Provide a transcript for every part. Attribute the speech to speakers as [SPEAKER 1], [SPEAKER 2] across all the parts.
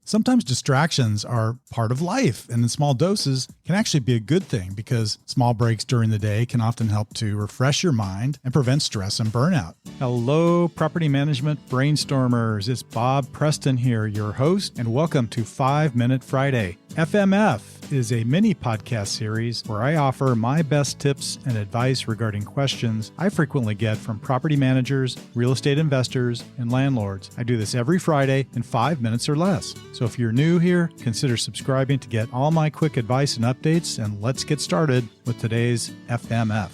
[SPEAKER 1] Sometimes distractions are part of life, and in small doses can actually be a good thing because small breaks during the day can often help to refresh your mind and prevent stress and burnout. Hello, property management brainstormers. It's Bob Preston here, your host, and welcome to 5 Minute Friday. FMF is a mini podcast series where I offer my best tips and advice regarding questions I frequently get from property managers, real estate investors, and landlords. I do this every Friday in 5 minutes or less. So if you're new here, consider subscribing to get all my quick advice and updates, and let's get started with today's FMF.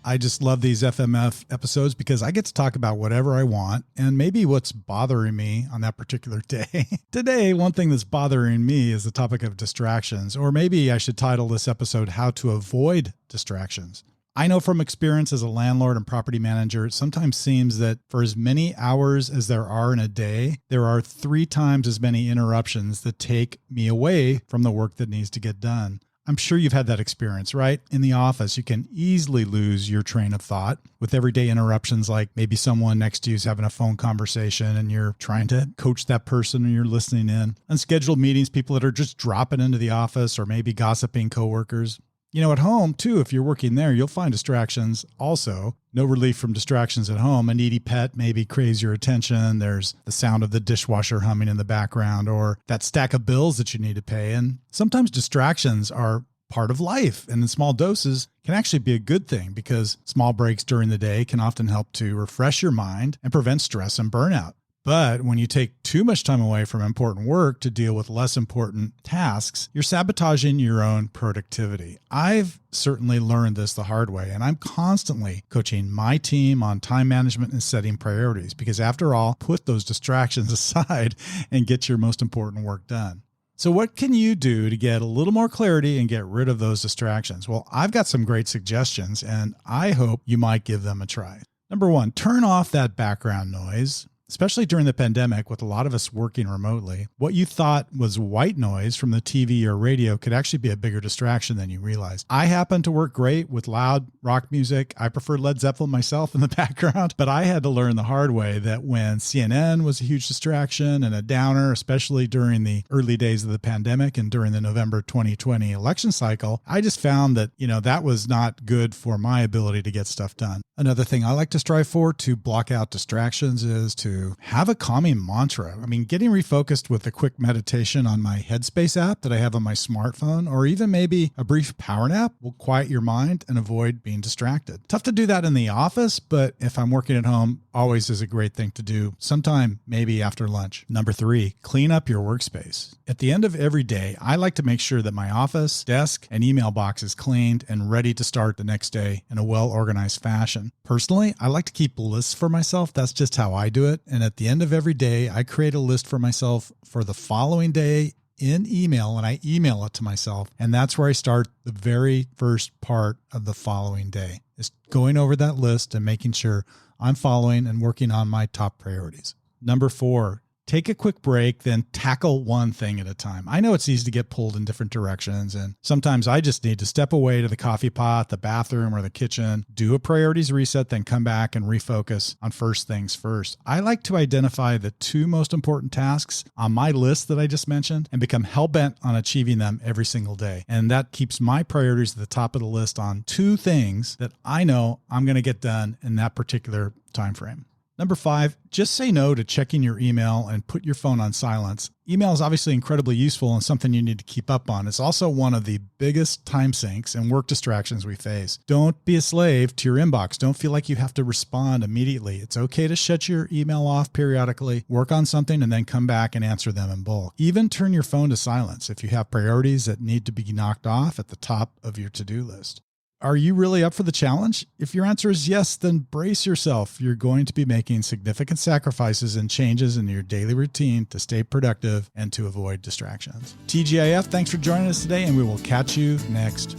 [SPEAKER 1] I just love these FMF episodes because I get to talk about whatever I want and maybe what's bothering me on that particular day. Today, one thing that's bothering me is the topic of distractions, or maybe I should title this episode, How to Avoid Distractions. I know from experience as a landlord and property manager, it sometimes seems that for as many hours as there are in a day, there are 3 times as many interruptions that take me away from the work that needs to get done. I'm sure you've had that experience, right? In the office, you can easily lose your train of thought with everyday interruptions, like maybe someone next to you is having a phone conversation and you're trying to coach that person and you're listening in. Unscheduled meetings, people that are just dropping into the office, or maybe gossiping coworkers. You know, at home too, if you're working there, you'll find distractions also. No relief from distractions at home. A needy pet maybe craves your attention. There's the sound of the dishwasher humming in the background, or that stack of bills that you need to pay. And sometimes distractions are part of life, and in small doses can actually be a good thing because small breaks during the day can often help to refresh your mind and prevent stress and burnout. But when you take too much time away from important work to deal with less important tasks, you're sabotaging your own productivity. I've certainly learned this the hard way, and I'm constantly coaching my team on time management and setting priorities because, after all, put those distractions aside and get your most important work done. So what can you do to get a little more clarity and get rid of those distractions? Well, I've got some great suggestions, and I hope you might give them a try. Number 1, turn off that background noise. Especially during the pandemic, with a lot of us working remotely, what you thought was white noise from the TV or radio could actually be a bigger distraction than you realized. I happen to work great with loud rock music. I prefer Led Zeppelin myself in the background, but I had to learn the hard way that when CNN was a huge distraction and a downer, especially during the early days of the pandemic and during the November 2020 election cycle, I just found that, that was not good for my ability to get stuff done. Another thing I like to strive for to block out distractions is to have a calming mantra. Getting refocused with a quick meditation on my Headspace app that I have on my smartphone, or even maybe a brief power nap, will quiet your mind and avoid being distracted. Tough to do that in the office, but if I'm working at home, always is a great thing to do sometime, maybe after lunch. Number 3, clean up your workspace. At the end of every day, I like to make sure that my office, desk, and email box is cleaned and ready to start the next day in a well-organized fashion. Personally, I like to keep lists for myself. That's just how I do it. And at the end of every day, I create a list for myself for the following day in email, and I email it to myself. And that's where I start the very first part of the following day, is going over that list and making sure I'm following and working on my top priorities. Number 4, take a quick break, then tackle one thing at a time. I know it's easy to get pulled in different directions, and sometimes I just need to step away to the coffee pot, the bathroom, or the kitchen, do a priorities reset, then come back and refocus on first things first. I like to identify the 2 most important tasks on my list that I just mentioned and become hell-bent on achieving them every single day. And that keeps my priorities at the top of the list on 2 things that I know I'm going to get done in that particular time frame. Number 5, just say no to checking your email and put your phone on silence. Email is obviously incredibly useful and something you need to keep up on. It's also one of the biggest time sinks and work distractions we face. Don't be a slave to your inbox. Don't feel like you have to respond immediately. It's okay to shut your email off periodically, work on something, and then come back and answer them in bulk. Even turn your phone to silence if you have priorities that need to be knocked off at the top of your to-do list. Are you really up for the challenge? If your answer is yes, then brace yourself. You're going to be making significant sacrifices and changes in your daily routine to stay productive and to avoid distractions. TGIF, thanks for joining us today, and we will catch you next